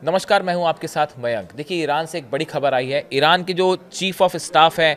नमस्कार, मैं हूं आपके साथ मयंक। देखिए, ईरान से एक बड़ी खबर आई है। ईरान के जो चीफ ऑफ स्टाफ हैं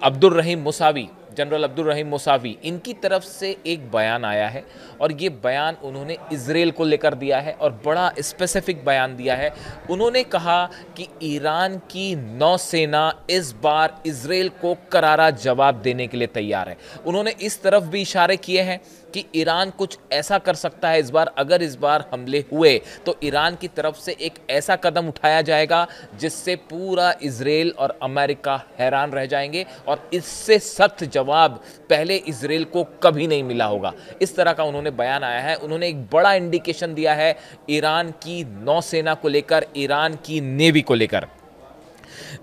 अब्दुल रहीम मुसावी, जनरल अब्दुल रहीम मुसावी, इनकी तरफ से एक बयान आया है और ये बयान उन्होंने इजराइल को लेकर दिया है और बड़ा स्पेसिफिक बयान दिया है। उन्होंने कहा कि ईरान की नौसेना इस बार इजराइल को करारा जवाब देने के लिए तैयार है। उन्होंने इस तरफ भी इशारे किए हैं कि ईरान कुछ ऐसा कर सकता है इस बार, अगर इस बार हमले हुए तो ईरान की तरफ से एक ऐसा कदम उठाया जाएगा जिससे पूरा इजराइल और अमेरिका हैरान रह जाएंगे और इससे सख्त जवाब पहले इजराइल को कभी नहीं मिला होगा। इस तरह का उन्होंने बयान आया है। उन्होंने एक बड़ा इंडिकेशन दिया है ईरान की नौसेना को लेकर, ईरान की नेवी को लेकर।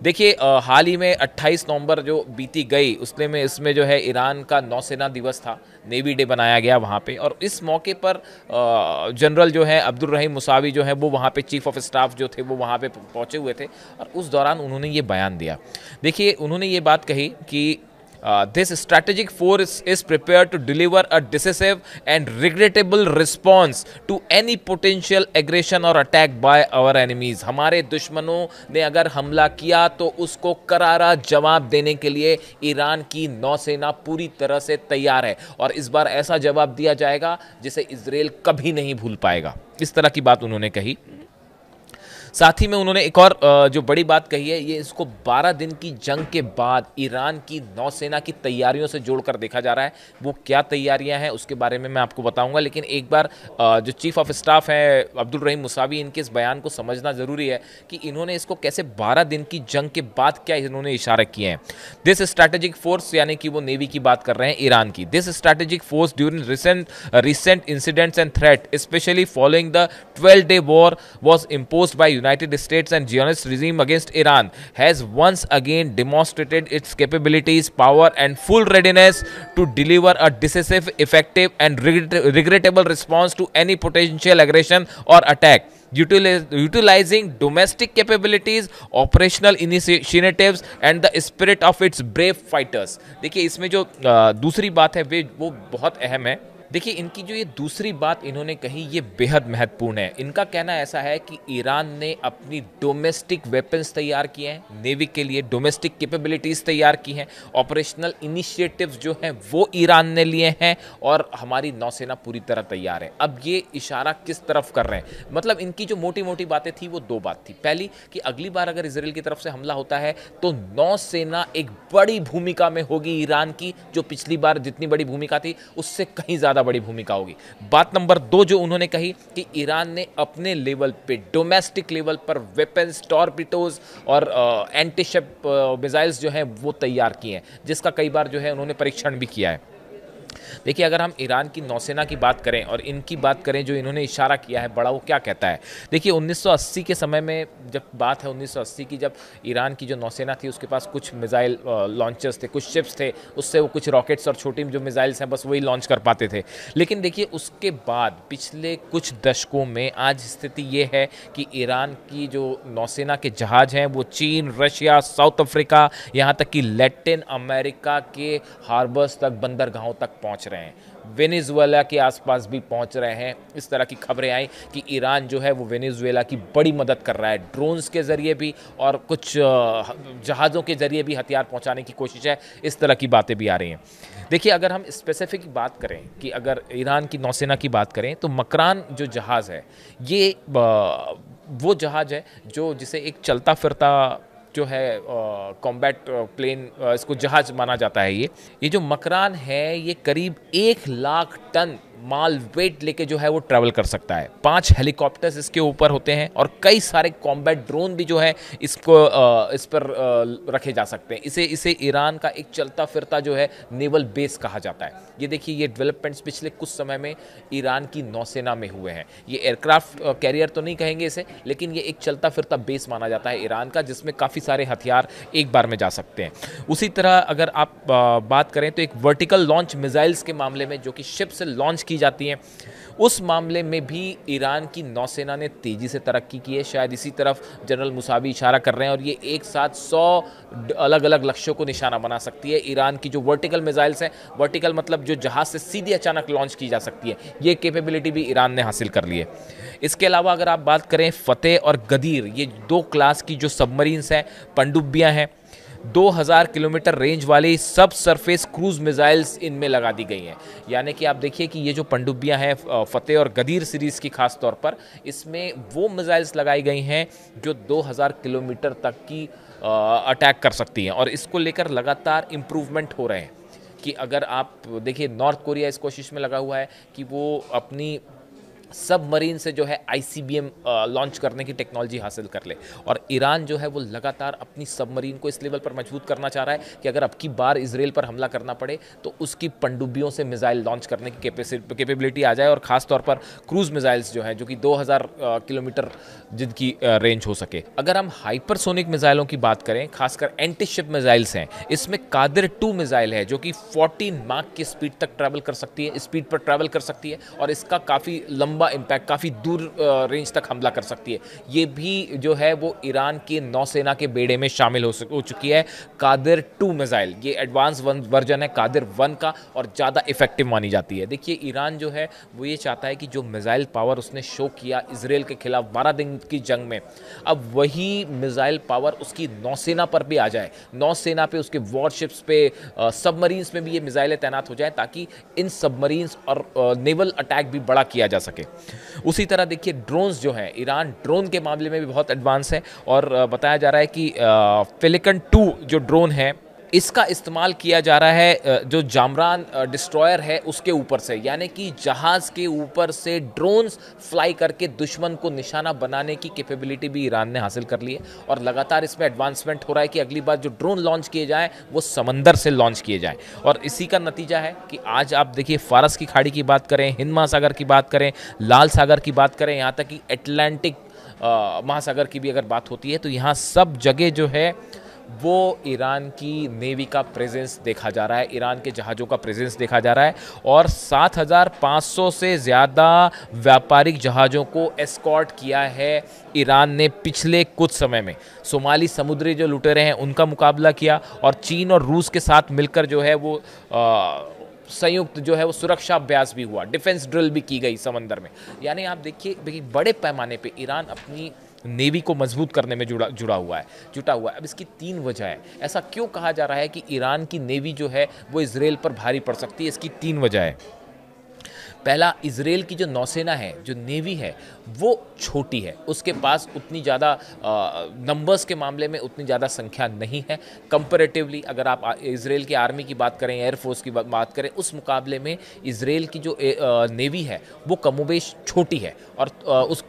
देखिए, हाल ही में 28 नवंबर जो बीती गई उसमें इसमें जो है ईरान का नौसेना दिवस था, नेवी डे बनाया गया वहाँ पे। और इस मौके पर जनरल जो है अब्दुल रहीम मुसावी जो है वो वहाँ पे चीफ ऑफ स्टाफ जो थे वो वहाँ पे पहुँचे हुए थे और उस दौरान उन्होंने ये बयान दिया। देखिए, उन्होंने ये बात कही कि this strategic force is prepared to deliver a decisive and regrettable response to any potential aggression or attack by our enemies। हमारे दुश्मनों ने अगर हमला किया तो उसको करारा जवाब देने के लिए ईरान की नौसेना पूरी तरह से तैयार है और इस बार ऐसा जवाब दिया जाएगा जिसे इजराइल कभी नहीं भूल पाएगा। इस तरह की बात उन्होंने कही। साथ ही में उन्होंने एक और जो बड़ी बात कही है, ये इसको 12 दिन की जंग के बाद ईरान की नौसेना की तैयारियों से जोड़कर देखा जा रहा है। वो क्या तैयारियां हैं उसके बारे में मैं आपको बताऊंगा, लेकिन एक बार जो चीफ ऑफ स्टाफ है अब्दुल रहीम मुसावी, इनके इस बयान को समझना ज़रूरी है कि इन्होंने इसको कैसे 12 दिन की जंग के बाद क्या इन्होंने इशारे किए हैं। दिस स्ट्रैटेजिक फोर्स, यानी कि वो नेवी की बात कर रहे हैं ईरान की। This strategic force during recent incidents and threat specially following the 12-day war was imposed by United States and Zionist regime against Iran has once again demonstrated its capabilities, power and full readiness to deliver a decisive, effective and regrettable response to any potential aggression or attack. Utilizing domestic capabilities, operational initiatives and the spirit of its brave fighters। देखिए, इसमें जो दूसरी बात है वो बहुत अहम है। देखिए, इनकी जो ये दूसरी बात इन्होंने कही ये बेहद महत्वपूर्ण है। इनका कहना ऐसा है कि ईरान ने अपनी डोमेस्टिक वेपन्स तैयार किए हैं, नेवी के लिए डोमेस्टिक कैपेबिलिटीज़ तैयार की हैं, ऑपरेशनल इनिशिएटिव्स जो हैं वो ईरान ने लिए हैं और हमारी नौसेना पूरी तरह तैयार है। अब ये इशारा किस तरफ कर रहे हैं, मतलब इनकी जो मोटी मोटी बातें थी वो दो बात थी। पहली कि अगली बार अगर इजराइल की तरफ से हमला होता है तो नौसेना एक बड़ी भूमिका में होगी ईरान की, जो पिछली बार जितनी बड़ी भूमिका थी उससे कहीं ज़्यादा बड़ी भूमिका होगी। बात नंबर 2 जो उन्होंने कही कि ईरान ने अपने लेवल पे, डोमेस्टिक लेवल पर वेपन्स, टॉर्पिडोज और एंटीशिप मिसाइल्स जो हैं वो तैयार किए हैं, जिसका कई बार जो है उन्होंने परीक्षण भी किया है। देखिए, अगर हम ईरान की नौसेना की बात करें और इनकी बात करें जो इन्होंने इशारा किया है बड़ा, वो क्या कहता है। देखिए, 1980 के समय में जब बात है 1980 की, जब ईरान की जो नौसेना थी उसके पास कुछ मिसाइल लॉन्चर्स थे, कुछ शिप्स थे, उससे वो कुछ रॉकेट्स और छोटी जो मिसाइल्स हैं बस वही लॉन्च कर पाते थे। लेकिन देखिए, उसके बाद पिछले कुछ दशकों में आज स्थिति ये है कि ईरान की जो नौसेना के जहाज़ हैं वो चीन, रशिया, साउथ अफ्रीका, यहाँ तक कि लैटिन अमेरिका के हार्बर्स तक, बंदरगाहों तक पहुँच रहे हैं। वेनेजुएला के आसपास भी पहुंच रहे हैं। इस तरह की खबरें आई कि ईरान जो है वो वेनेजुएला की बड़ी मदद कर रहा है, ड्रोन्स के ज़रिए भी और कुछ जहाज़ों के ज़रिए भी हथियार पहुंचाने की कोशिश है। इस तरह की बातें भी आ रही हैं। देखिए, अगर हम स्पेसिफिक बात करें कि अगर ईरान की नौसेना की बात करें तो मकरान जो जहाज़ है ये वो जहाज़ है जो जिसे एक चलता फिरता जो है कॉम्बैट प्लेन, इसको जहाज माना जाता है। ये जो मकरान है ये करीब 1 लाख टन माल वेट लेके जो है वो ट्रैवल कर सकता है। 5 हेलीकॉप्टर्स इसके ऊपर होते हैं और कई सारे कॉम्बैट ड्रोन भी जो है इस पर रखे जा सकते हैं। इसे ईरान का एक चलता फिरता जो है नेवल बेस कहा जाता है। ये देखिए, ये डेवलपमेंट्स पिछले कुछ समय में ईरान की नौसेना में हुए हैं। ये एयरक्राफ्ट कैरियर तो नहीं कहेंगे इसे, लेकिन ये एक चलता फिरता बेस माना जाता है ईरान का, जिसमें काफ़ी सारे हथियार एक बार में जा सकते हैं। उसी तरह अगर आप बात करें तो एक वर्टिकल लॉन्च मिसाइल्स के मामले में, जो कि शिप से लॉन्च की जाती हैं, उस मामले में भी ईरान की नौसेना ने तेज़ी से तरक्की की है। शायद इसी तरफ जनरल मुसावी इशारा कर रहे हैं और ये एक साथ 100 अलग अलग लक्ष्यों को निशाना बना सकती है। ईरान की जो वर्टिकल मिसाइल्स हैं, वर्टिकल मतलब जो जहाज़ से सीधी अचानक लॉन्च की जा सकती है, ये कैपेबिलिटी भी ईरान ने हासिल कर ली है। इसके अलावा अगर आप बात करें फतेह और गदीर, ये 2 क्लास की जो सबमरीन्स हैं, पनडुब्बियाँ हैं, 2000 किलोमीटर रेंज वाली सब सरफेस क्रूज मिसाइल्स इनमें लगा दी गई हैं। यानी कि आप देखिए कि ये जो पनडुब्बियां हैं फतेह और गदीर सीरीज़ की खास तौर पर, इसमें वो मिसाइल्स लगाई गई हैं जो 2000 किलोमीटर तक की अटैक कर सकती हैं और इसको लेकर लगातार इम्प्रूवमेंट हो रहे हैं। कि अगर आप देखिए, नॉर्थ कोरिया इस कोशिश में लगा हुआ है कि वो अपनी सबमरीन से जो है ICBM लॉन्च करने की टेक्नोलॉजी हासिल कर ले, और ईरान जो है वो लगातार अपनी सबमरीन को इस लेवल पर मजबूत करना चाह रहा है कि अगर अब की बार इजराइल पर हमला करना पड़े तो उसकी पनडुब्बियों से मिसाइल लॉन्च करने की कैपेबिलिटी आ जाए, और ख़ास तौर पर क्रूज मिसाइल्स जो हैं जो कि 2000 किलोमीटर जिनकी रेंज हो सके। अगर हम हाइपरसोनिक मिसाइलों की बात करें, खासकर एंटी शिप मिसाइल्स हैं, इसमें कादिर 2 मिसाइल है जो कि 14 माक की स्पीड तक ट्रैवल कर सकती है, स्पीड पर ट्रैवल कर सकती है और इसका काफ़ी लंबा इंपैक्ट, काफ़ी दूर रेंज तक हमला कर सकती है। ये भी जो है वो ईरान के नौसेना के बेड़े में शामिल हो चुकी है। कादिर 2 मिसाइल, ये एडवांस वर्जन है कादिर 1 का और ज़्यादा इफेक्टिव मानी जाती है। देखिए, ईरान जो है वो ये चाहता है कि जो मिसाइल पावर उसने शो किया इजराइल के खिलाफ 12 दिन की जंग में, अब वही मिसाइल पावर उसकी नौसेना पर भी आ जाए, नौसेना पे, उसके वॉरशिप्स पे, सबमरीन्स में भी ये मिसाइलें तैनात हो जाए ताकि इन सबमरीन्स और नेवल अटैक भी बड़ा किया जा सके। उसी तरह देखिए, ड्रोन्स जो हैं, ईरान ड्रोन के मामले में भी बहुत एडवांस है और बताया जा रहा है कि फेलिकन 2 जो ड्रोन है, इसका इस्तेमाल किया जा रहा है जो जामरान डिस्ट्रॉयर है उसके ऊपर से, यानी कि जहाज़ के ऊपर से ड्रोन्स फ्लाई करके दुश्मन को निशाना बनाने की कैपेबिलिटी भी ईरान ने हासिल कर ली है और लगातार इसमें एडवांसमेंट हो रहा है कि अगली बार जो ड्रोन लॉन्च किए जाएं वो समंदर से लॉन्च किए जाएं। और इसी का नतीजा है कि आज आप देखिए, फारस की खाड़ी की बात करें, हिंद महासागर की बात करें, लाल सागर की बात करें, यहाँ तक कि अटलांटिक महासागर की भी अगर बात होती है, तो यहाँ सब जगह जो है वो ईरान की नेवी का प्रेजेंस देखा जा रहा है, ईरान के जहाज़ों का प्रेजेंस देखा जा रहा है और 7500 से ज़्यादा व्यापारिक जहाज़ों को एस्कॉर्ट किया है ईरान ने पिछले कुछ समय में। सोमाली समुद्री जो लुटेरे हैं उनका मुकाबला किया और चीन और रूस के साथ मिलकर जो है वो संयुक्त जो है वो सुरक्षा अभ्यास भी हुआ, डिफेंस ड्रिल भी की गई समंदर में। यानी आप देखिए, बड़े पैमाने पे ईरान अपनी नेवी को मजबूत करने में जुटा हुआ है। अब इसकी 3 वजह है। ऐसा क्यों कहा जा रहा है कि ईरान की नेवी जो है वो इजराइल पर भारी पड़ सकती है? इसकी 3 वजह है। पहला, इजराइल की जो नौसेना है, जो नेवी है, वो छोटी है, उसके पास उतनी ज़्यादा नंबर्स के मामले में उतनी ज़्यादा संख्या नहीं है कंपैरेटिवली। अगर आप इजराइल की आर्मी की बात करें, एयरफोर्स की बात करें, उस मुकाबले में इजराइल की जो नेवी है वो कमोबेश छोटी है और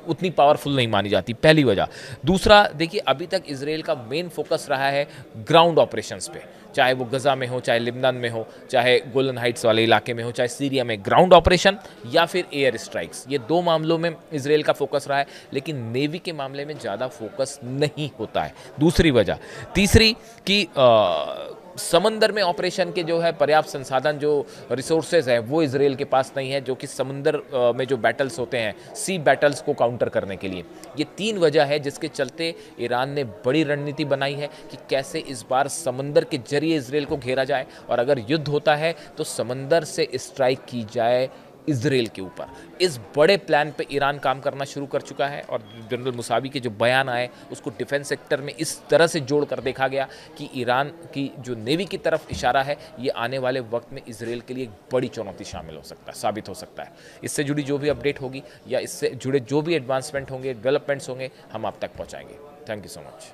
उतनी पावरफुल नहीं मानी जाती, पहली वजह। दूसरा, देखिए, अभी तक इजराइल का मेन फोकस रहा है ग्राउंड ऑपरेशंस पे, चाहे वो गजा में हो, चाहे लिबनान में हो, चाहे गोलन हाइट्स वाले इलाके में हो, चाहे सीरिया में, ग्राउंड ऑपरेशन या फिर एयर स्ट्राइक्स, ये 2 मामलों में इजराइल का फोकस रहा है, लेकिन नेवी के मामले में ज़्यादा फोकस नहीं होता है, दूसरी वजह। तीसरी कि समंदर में ऑपरेशन के जो है पर्याप्त संसाधन, जो रिसोर्सेज हैं, वो इजराइल के पास नहीं है, जो कि समुंदर में जो बैटल्स होते हैं, सी बैटल्स को काउंटर करने के लिए। ये 3 वजह है जिसके चलते ईरान ने बड़ी रणनीति बनाई है कि कैसे इस बार समंदर के जरिए इजराइल को घेरा जाए और अगर युद्ध होता है तो समंदर से स्ट्राइक की जाए इजराइल के ऊपर। इस बड़े प्लान पे ईरान काम करना शुरू कर चुका है और जनरल मुसावी के जो बयान आए उसको डिफेंस सेक्टर में इस तरह से जोड़ कर देखा गया कि ईरान की जो नेवी की तरफ इशारा है, ये आने वाले वक्त में इजराइल के लिए एक बड़ी चुनौती साबित हो सकता है। इससे जुड़ी जो भी अपडेट होगी या इससे जुड़े जो भी एडवांसमेंट होंगे, डेवलपमेंट्स होंगे, हम आप तक पहुँचाएंगे। Thank you so much.